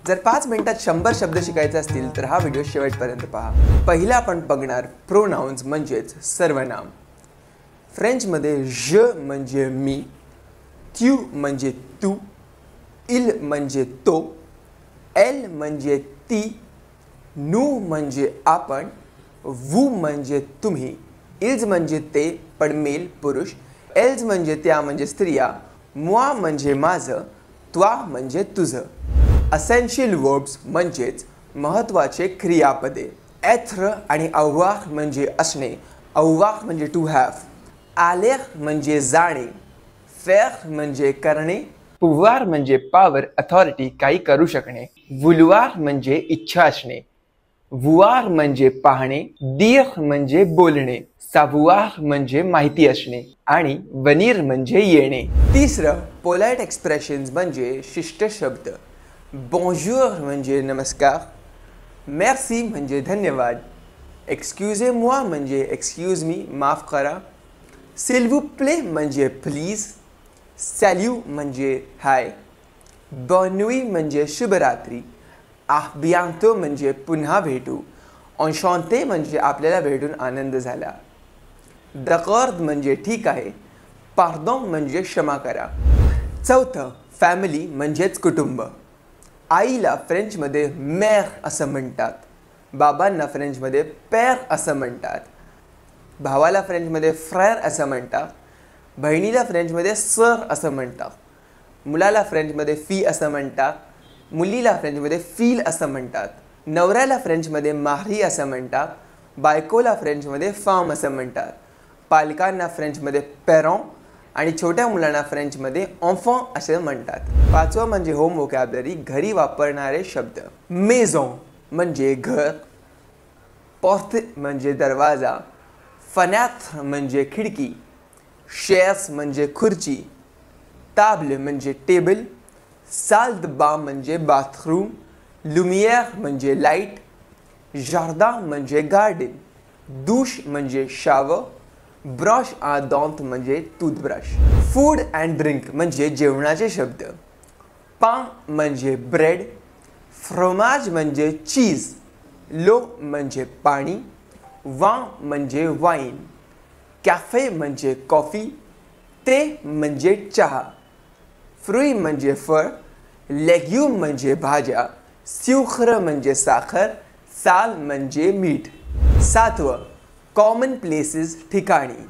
जर 5 मिनिटात 100 शब्द शिकायचे असतील तर हा व्हिडिओ शेवटपर्यंत पहा। पहिला आपण बघणार प्रोनाउन्स म्हणजेच सर्वनाम। फ्रेंचमध्ये je म्हणजे मी, tu म्हणजे तू, il म्हणजे तो, elle म्हणजे ती, nous म्हणजे आपण, vous म्हणजे तुम्ही, ils म्हणजे ते पण मेल पुरुष, elles म्हणजे त्या म्हणजे स्त्रिया, moi म्हणजे माझं, toi म्हणजे तुझं। असेन्शियल वर्ब्स म्हणजेच महत्त्वाचे क्रियापदे। être आणि avoir म्हणजे असणे, avoir म्हणजे टू हॅव, aller म्हणजे जाणे, faire म्हणजे करणे, pouvoir म्हणजे पॉवर अथॉरिटी काही करू शकणे, vouloir म्हणजे इच्छा असणे, voir म्हणजे पाहणे, dire म्हणजे बोलणे, savoir म्हणजे माहिती असणे आणि venir म्हणजे येणे। तिसरं पोलाइट एक्सप्रेशन्स म्हणजे शिष्ट शब्द। bonjour म्हणजे नमस्कार, merci म्हणजे धन्यवाद, excusez-moi म्हणजे excuse me माफ करा, s'il vous plaît म्हणजे प्लीज, salut म्हणजे हाय, bonne nuit म्हणजे शुभरात्री, à bientôt म्हणजे पुन्हा भेटू, enchanté म्हणजे आपल्याला भेटून आनंद झाला, d'accord म्हणजे ठीक आहे, pardon म्हणजे क्षमा करा। चौथं फॅमिली म्हणजेच कुटुंब। आईला फ्रेंचमध्ये mère असं म्हणतात, बाबांना फ्रेंचमध्ये père असं म्हणतात, भावाला फ्रेंचमध्ये frère असं म्हणतात, बहिणीला फ्रेंचमध्ये sœur असं म्हणतात, मुलाला फ्रेंचमध्ये fille असं म्हणतात, मुलीला फ्रेंचमध्ये fille असं म्हणतात, नवऱ्याला फ्रेंचमध्ये mari असं म्हणतात, बायकोला फ्रेंचमध्ये femme असं म्हणतात, पालकांना फ्रेंचमध्ये parents आणि छोट्या मुलांना फ्रेंचमध्ये enfant असे म्हणतात। पाचवा म्हणजे होम व्होकॅब्युलरी, घरी वापरणारे शब्द। maison म्हणजे घर, porte म्हणजे दरवाजा, fenêtre म्हणजे खिडकी, chaise म्हणजे खुर्ची, table म्हणजे टेबल, salle de bain म्हणजे बाथरूम, lumière म्हणजे लाईट, jardin म्हणजे गार्डन, douche म्हणजे शावर, ब्रश आ दंत म्हणजे टूथब्रश। फूड अँड ड्रिंक म्हणजे जेवणाचे शब्द। पान म्हणजे ब्रेड, फ्रोमाज म्हणजे चीज, लो म्हणजे पाणी, वान म्हणजे वाईन, कॅफे म्हणजे कॉफी, ते म्हणजे चहा, फ्रुई म्हणजे फळ, लेग्यूम म्हणजे भाज्या, सुक्र म्हणजे साखर, साल म्हणजे मीठ। सातवं कॉमन प्लेसेस ठिकाणी।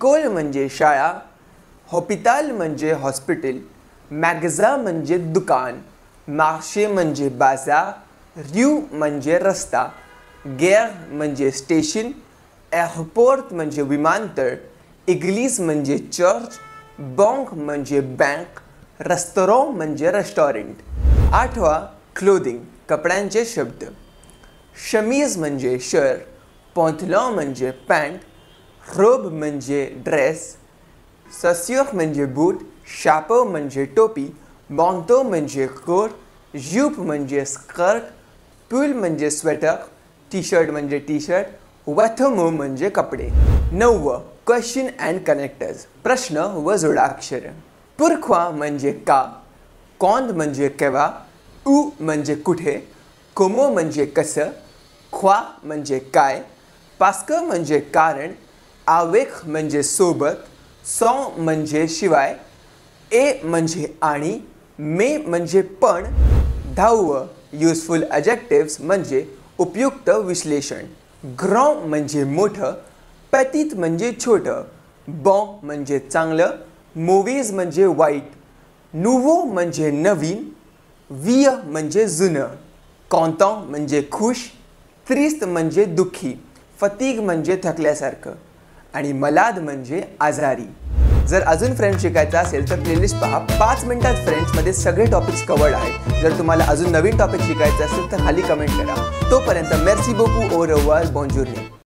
कोल म्हणजे शाळा, हॉपिटल म्हणजे हॉस्पिटल, मॅगझा म्हणजे दुकान, मार्शे म्हणजे बाजार, रिव म्हणजे रस्ता, गेअर म्हणजे स्टेशन, एअरपोर्ट म्हणजे विमानतळ, इग्लिस म्हणजे चर्च, बँक म्हणजे बँक, रेस्टॉरंट म्हणजे रेस्टॉरंट। आठवा क्लोथिंग कपड्यांचे शब्द। शमीज म्हणजे शर्ट, pantalon म्हणजे पॅन्ट, रोब म्हणजे ड्रेस, चॉसियर म्हणजे बूट, शापो म्हणजे टोपी, manteau म्हणजे कोट, jupe म्हणजे स्कर्ट, पुल म्हणजे स्वेटर, टी शर्ट म्हणजे टी शर्ट, वॅथोमो म्हणजे कपडे। नववं क्वेश्चन अँड कनेक्टर्स, प्रश्न व जोडाक्षर। pourquoi म्हणजे का, quand म्हणजे केव्हा, où म्हणजे कुठे, comment म्हणजे कसं, quoi म्हणजे काय, parce que म्हणजे कारण, avec म्हणजे सोबत, sans म्हणजे शिवाय, et म्हणजे आणि, mais म्हणजे पण। 10व युजफुल ॲडजेक्टिव्स म्हणजे उपयुक्त विश्लेषण। grand म्हणजे मोठं, petit म्हणजे छोटं, bon म्हणजे चांगलं, mauvais म्हणजे वाईट, nouveau म्हणजे नवीन, vieux म्हणजे जुनं, content म्हणजे खुश, triste म्हणजे दुःखी, fatigue म्हणजे थकल्यासारखं आणि malade म्हणजे आजारी। जर अजून फ्रेंच शिकायचं असेल तर प्लेलिस्ट पहा। 5 मिनिटात फ्रेंचमध्ये सगळे टॉपिक्स कव्हर्ड आहेत। जर तुम्हाला अजून नवीन टॉपिक शिकायचे असेल तर खाली कमेंट करा। तोपर्यंत merci beaucoup, au revoir, bonjour।